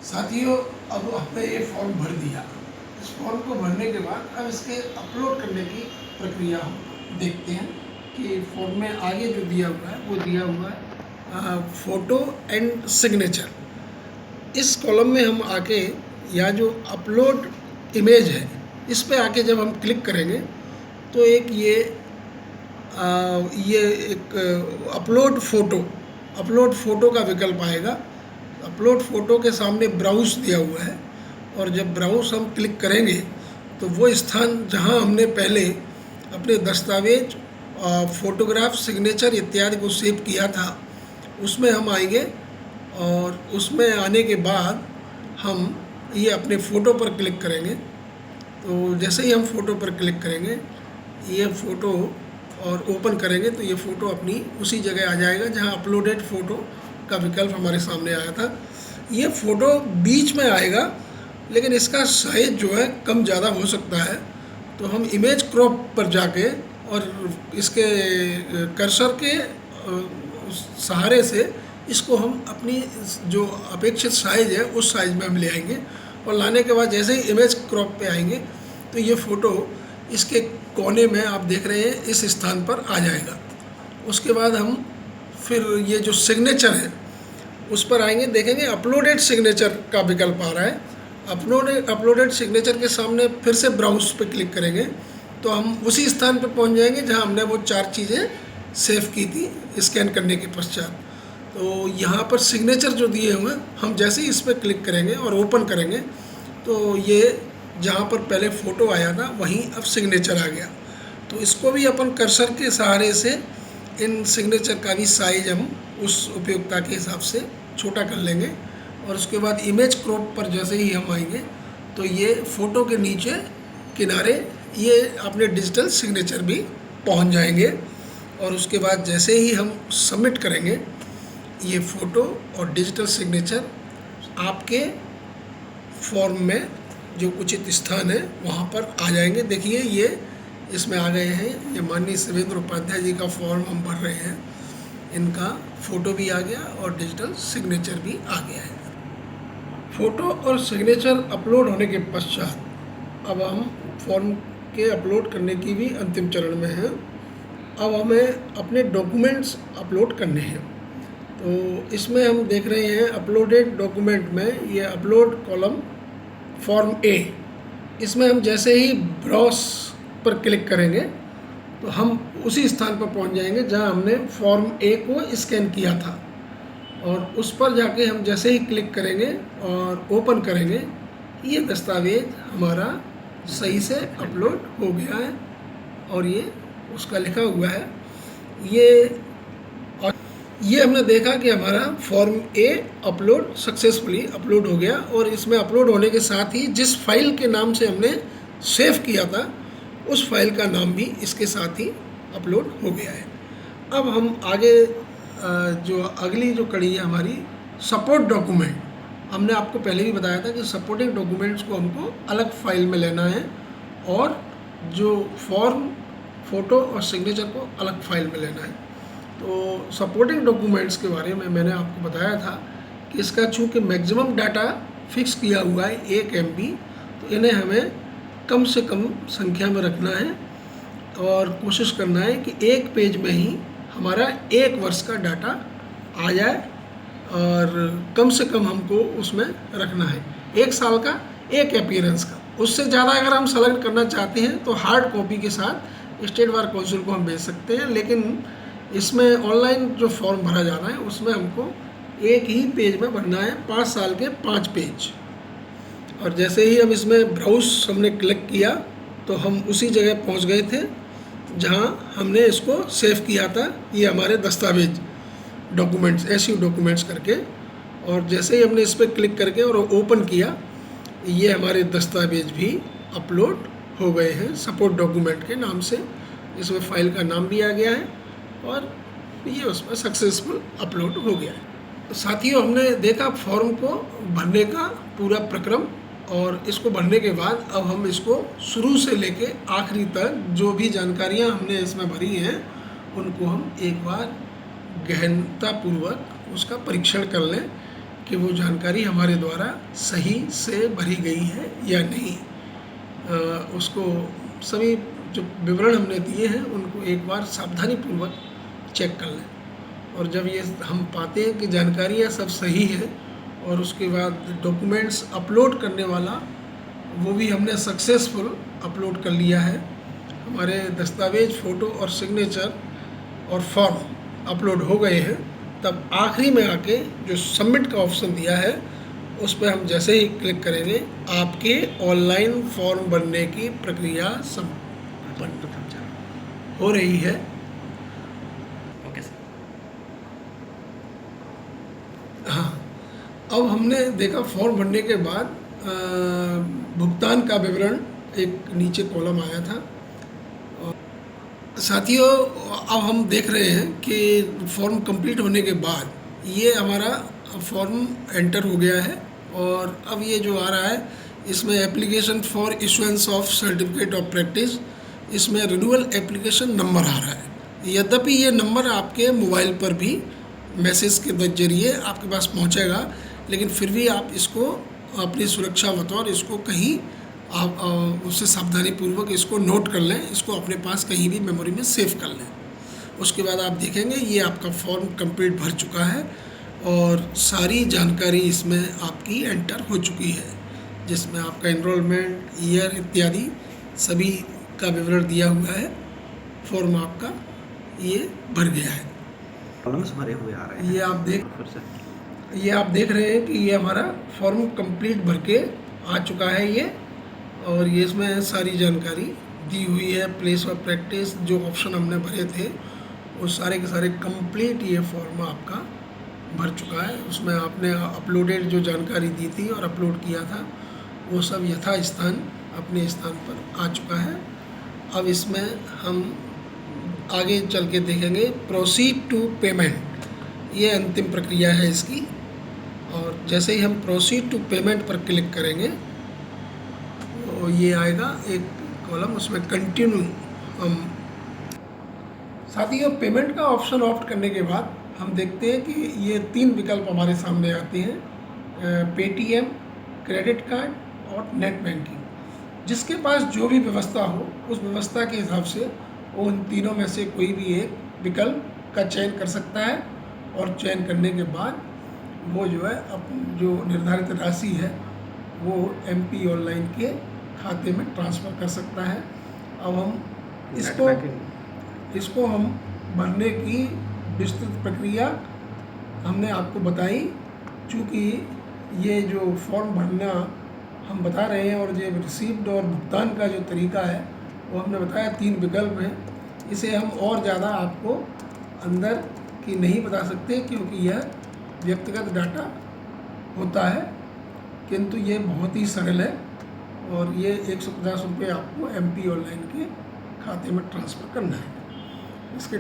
साथियों, अब हमने ये फॉर्म भर दिया। इस फॉर्म को भरने के बाद अब इसके अपलोड करने की प्रक्रिया हम देखते हैं कि फॉर्म में आगे जो दिया हुआ है वो दिया हुआ है फ़ोटो एंड सिग्नेचर। इस कॉलम में हम आके या जो अपलोड इमेज है इस पे आके जब हम क्लिक करेंगे तो एक ये एक अपलोड फ़ोटो का विकल्प आएगा। अपलोड फ़ोटो के सामने ब्राउज़ दिया हुआ है और जब ब्राउज़ हम क्लिक करेंगे तो वो स्थान जहां हमने पहले अपने दस्तावेज, फ़ोटोग्राफ, सिग्नेचर इत्यादि को सेव किया था उसमें हम आएंगे और उसमें आने के बाद हम ये अपने फ़ोटो पर क्लिक करेंगे। तो जैसे ही हम फ़ोटो पर क्लिक करेंगे ये फ़ोटो और ओपन करेंगे तो ये फ़ोटो अपनी उसी जगह आ जाएगा जहां अपलोडेड फ़ोटो का विकल्प हमारे सामने आया था। ये फ़ोटो बीच में आएगा लेकिन इसका साइज़ जो है कम ज़्यादा हो सकता है, तो हम इमेज क्रॉप पर जाके और इसके कर्सर के सहारे से इसको हम अपनी जो अपेक्षित साइज़ है उस साइज़ में हम ले आएंगे और लाने के बाद जैसे ही इमेज क्रॉप पे आएंगे तो ये फ़ोटो इसके कोने में आप देख रहे हैं इस स्थान पर आ जाएगा। उसके बाद हम फिर ये जो सिग्नेचर है उस पर आएंगे, देखेंगे अपलोडेड सिग्नेचर का विकल्प आ रहा है। अपलोडेड सिग्नेचर के सामने फिर से ब्राउज़ पे क्लिक करेंगे तो हम उसी स्थान पे पहुंच जाएंगे जहां हमने वो 4 चीज़ें सेव की थी स्कैन करने के पश्चात। तो यहाँ पर सिग्नेचर जो दिए हुए हैं हम जैसे ही इस पर क्लिक करेंगे और ओपन करेंगे तो ये जहाँ पर पहले फ़ोटो आया था वहीं अब सिग्नेचर आ गया। तो इसको भी अपन कर्सर के सहारे से इन सिग्नेचर का भी साइज हम उस उपयोगिता के हिसाब से छोटा कर लेंगे और उसके बाद इमेज क्रॉप पर जैसे ही हम आएंगे तो ये फ़ोटो के नीचे किनारे ये अपने डिजिटल सिग्नेचर भी पहुंच जाएंगे। और उसके बाद जैसे ही हम सबमिट करेंगे ये फ़ोटो और डिजिटल सिग्नेचर आपके फॉर्म में जो उचित स्थान है वहाँ पर आ जाएंगे। देखिए ये इसमें आ गए हैं, ये माननीय शिवेंद्र उपाध्याय जी का फॉर्म हम भर रहे हैं, इनका फ़ोटो भी आ गया और डिजिटल सिग्नेचर भी आ गया है। फ़ोटो और सिग्नेचर अपलोड होने के पश्चात अब हम फॉर्म के अपलोड करने की भी अंतिम चरण में हैं। अब हमें अपने डॉक्यूमेंट्स अपलोड करने हैं। तो इसमें हम देख रहे हैं अपलोडेड डॉक्यूमेंट में ये अपलोड कॉलम फॉर्म ए, इसमें हम जैसे ही ब्राउज़ पर क्लिक करेंगे तो हम उसी स्थान पर पहुंच जाएंगे जहां हमने फॉर्म ए को स्कैन किया था और उस पर जाके हम जैसे ही क्लिक करेंगे और ओपन करेंगे ये दस्तावेज हमारा सही से अपलोड हो गया है और ये उसका लिखा हुआ है। ये हमने देखा कि हमारा फॉर्म ए अपलोड सक्सेसफुली अपलोड हो गया और इसमें अपलोड होने के साथ ही जिस फाइल के नाम से हमने सेव किया था उस फाइल का नाम भी इसके साथ ही अपलोड हो गया है। अब हम आगे जो अगली जो कड़ी है हमारी सपोर्ट डॉक्यूमेंट, हमने आपको पहले भी बताया था कि सपोर्टिंग डॉक्यूमेंट्स को हमको अलग फाइल में लेना है और जो फॉर्म, फ़ोटो और सिग्नेचर को अलग फाइल में लेना है। तो सपोर्टिंग डॉक्यूमेंट्स के बारे में मैंने आपको बताया था कि इसका चूँकि मैक्सिमम डाटा फिक्स किया हुआ है 1 MB, तो इन्हें हमें कम से कम संख्या में रखना है और कोशिश करना है कि एक पेज में ही हमारा 1 वर्ष का डाटा आ जाए और कम से कम हमको उसमें रखना है 1 साल का 1 अपीयरेंस का। उससे ज़्यादा अगर हम सेलेक्ट करना चाहते हैं तो हार्ड कॉपी के साथ स्टेट बार काउंसिल को हम भेज सकते हैं, लेकिन इसमें ऑनलाइन जो फॉर्म भरा जाना है उसमें हमको एक ही पेज में भरना है 5 साल के 5 पेज। और जैसे ही हम इसमें ब्राउज़ हमने क्लिक किया तो हम उसी जगह पहुंच गए थे जहां हमने इसको सेव किया था, ये हमारे दस्तावेज डॉक्यूमेंट्स एसयू डॉक्यूमेंट्स करके। और जैसे ही हमने इस पर क्लिक करके और ओपन किया ये हमारे दस्तावेज भी अपलोड हो गए हैं सपोर्ट डॉक्यूमेंट के नाम से। इसमें फ़ाइल का नाम भी आ गया है और ये उसमें सक्सेसफुल अपलोड हो गया है। साथियों, हमने देखा फॉर्म को भरने का पूरा प्रक्रम और इसको भरने के बाद अब हम इसको शुरू से लेके आखिरी तक जो भी जानकारियां हमने इसमें भरी हैं उनको हम एक बार गहनतापूर्वक उसका परीक्षण कर लें कि वो जानकारी हमारे द्वारा सही से भरी गई है या नहीं। उसको सभी जो विवरण हमने दिए हैं उनको एक बार सावधानीपूर्वक चेक कर लें, और जब ये हम पाते हैं कि जानकारियाँ सब सही है और उसके बाद डॉक्यूमेंट्स अपलोड करने वाला वो भी हमने सक्सेसफुल अपलोड कर लिया है, हमारे दस्तावेज, फ़ोटो और सिग्नेचर और फॉर्म अपलोड हो गए हैं, तब आखिरी में आके जो सबमिट का ऑप्शन दिया है उस पर हम जैसे ही क्लिक करेंगे आपके ऑनलाइन फॉर्म बनने की प्रक्रिया संपन्न हो रही है। Okay sir. हाँ, अब हमने देखा फॉर्म भरने के बाद भुगतान का विवरण एक नीचे कॉलम आया था। साथियों, अब हम देख रहे हैं कि फॉर्म कंप्लीट होने के बाद ये हमारा फॉर्म एंटर हो गया है, और अब ये जो आ रहा है इसमें application for issuance of certificate of practice, इसमें रिन्यूअल एप्लीकेशन नंबर आ रहा है। यद्यपि ये नंबर आपके मोबाइल पर भी मैसेज के जरिए आपके पास पहुंचेगा, लेकिन फिर भी आप इसको अपनी सुरक्षा बतौर इसको कहीं आप उससे सावधानीपूर्वक इसको नोट कर लें, इसको अपने पास कहीं भी मेमोरी में सेव कर लें। उसके बाद आप देखेंगे ये आपका फॉर्म कंप्लीट भर चुका है और सारी जानकारी इसमें आपकी एंटर हो चुकी है, जिसमें आपका एनरोलमेंट, ईयर इत्यादि सभी का विवरण दिया हुआ है। फॉर्म आपका ये भर गया है। कॉलम्स भरे हुए आ रहे हैं। ये आप देख रहे हैं कि ये हमारा फॉर्म कंप्लीट भर के आ चुका है ये, और ये इसमें सारी जानकारी दी हुई है। प्लेस ऑफ प्रैक्टिस जो ऑप्शन हमने भरे थे वो सारे के सारे कंप्लीट ये फॉर्म आपका भर चुका है। उसमें आपने अपलोडेड जो जानकारी दी थी और अपलोड किया था वो सब यथा स्थान अपने स्थान पर आ चुका है। अब इसमें हम आगे चल के देखेंगे प्रोसीड टू पेमेंट, ये अंतिम प्रक्रिया है इसकी। और जैसे ही हम प्रोसीड टू पेमेंट पर क्लिक करेंगे तो ये आएगा एक कॉलम, उसमें कंटिन्यू हम। साथियों, पेमेंट का ऑप्शन ऑप्ट करने के बाद हम देखते हैं कि ये 3 विकल्प हमारे सामने आते हैं, पेटीएम, क्रेडिट कार्ड और नेट बैंकिंग। जिसके पास जो भी व्यवस्था हो उस व्यवस्था के हिसाब से वो उन तीनों में से कोई भी एक विकल्प का चयन कर सकता है, और चयन करने के बाद वो जो है जो निर्धारित राशि है वो MP ऑनलाइन के खाते में ट्रांसफ़र कर सकता है। अब हम इसको हम भरने की विस्तृत प्रक्रिया हमने आपको बताई। चूँकि ये जो फॉर्म भरना हम बता रहे हैं और ये रिसीव्ड और भुगतान का जो तरीका है वो हमने बताया 3 विकल्प हैं। इसे हम और ज़्यादा आपको अंदर की नहीं बता सकते क्योंकि यह व्यक्तिगत डाटा होता है, किंतु ये बहुत ही सरल है और ये 150 रुपये आपको MP ऑनलाइन के खाते में ट्रांसफ़र करना है। इसके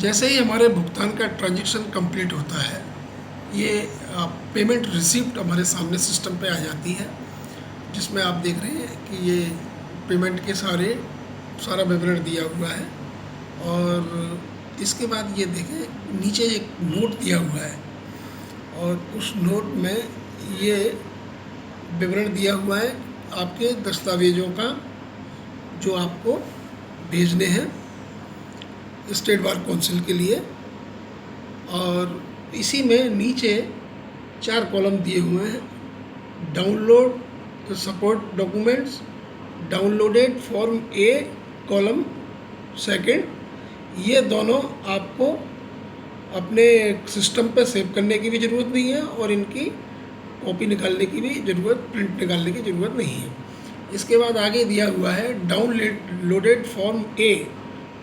जैसे ही हमारे भुगतान का ट्रांजैक्शन कंप्लीट होता है ये पेमेंट रिसिप्ट हमारे सामने सिस्टम पे आ जाती है, जिसमें आप देख रहे हैं कि ये पेमेंट के सारा विवरण दिया हुआ है। और इसके बाद ये देखें नीचे एक नोट दिया हुआ है और उस नोट में ये विवरण दिया हुआ है आपके दस्तावेज़ों का जो आपको भेजने हैं स्टेट बार काउंसिल के लिए। और इसी में नीचे 4 कॉलम दिए हुए हैं, download support documents, downloaded form A column second, ये दोनों आपको अपने सिस्टम पर सेव करने की भी ज़रूरत नहीं है और इनकी कॉपी निकालने की भी प्रिंट निकालने की ज़रूरत नहीं है। इसके बाद आगे दिया हुआ है downloaded form A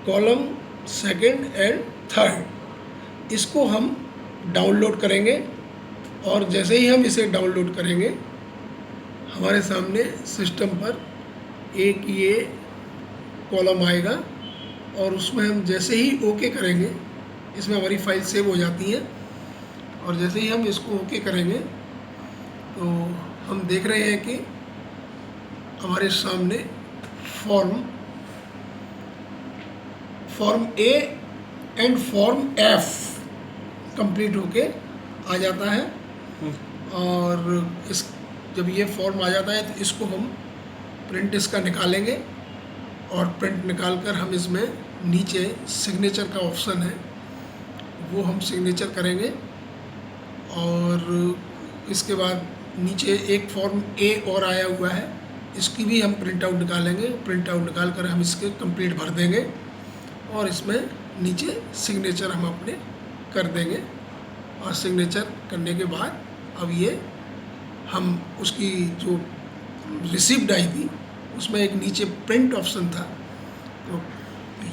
column second and third, इसको हम डाउनलोड करेंगे और जैसे ही हम इसे डाउनलोड करेंगे हमारे सामने सिस्टम पर एक ये कॉलम आएगा और उसमें हम जैसे ही ओके करेंगे इसमें हमारी फाइल सेव हो जाती है। और जैसे ही हम इसको ओके करेंगे तो हम देख रहे हैं कि हमारे सामने form A and form F complete होके आ जाता है। और इस जब ये फॉर्म आ जाता है तो इसको हम प्रिंट इसका निकालेंगे और प्रिंट निकाल कर हम इसमें नीचे सिग्नेचर का ऑप्शन है वो हम सिग्नेचर करेंगे। और इसके बाद नीचे एक फॉर्म ए और आया हुआ है, इसकी भी हम प्रिंट आउट निकालेंगे। प्रिंट आउट निकाल कर हम इसके कंप्लीट भर देंगे और इसमें नीचे सिग्नेचर हम अपने कर देंगे। और सिग्नेचर करने के बाद अब ये हम उसकी जो रिसिप्ट आई थी उसमें एक नीचे प्रिंट ऑप्शन था, तो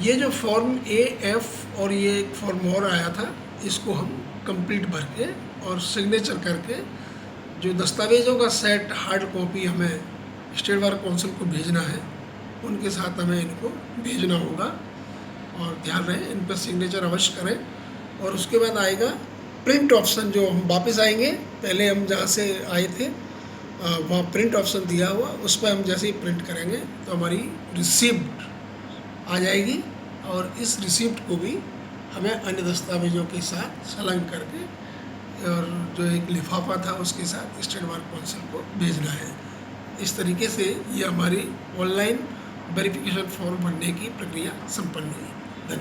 ये जो फॉर्म ए एफ और ये एक फॉर्म और आया था इसको हम कंप्लीट भर के और सिग्नेचर करके जो दस्तावेज़ों का सेट हार्ड कॉपी हमें स्टेट बार काउंसिल को भेजना है उनके साथ हमें इनको भेजना होगा। और ध्यान रहे इन पर सिग्नेचर अवश्य करें। और उसके बाद आएगा प्रिंट ऑप्शन, जो हम वापस आएंगे, पहले हम जहाँ से आए थे वहाँ प्रिंट ऑप्शन दिया हुआ, उस पर हम जैसे ही प्रिंट करेंगे तो हमारी रिसिप्ट आ जाएगी। और इस रिसिप्ट को भी हमें अन्य दस्तावेज़ों के साथ संलग्न करके और जो एक लिफाफा था उसके साथ स्टेट बार काउंसिल को भेजना है। इस तरीके से ये हमारी ऑनलाइन वेरिफिकेशन फॉर्म भरने की प्रक्रिया संपन्न हुई।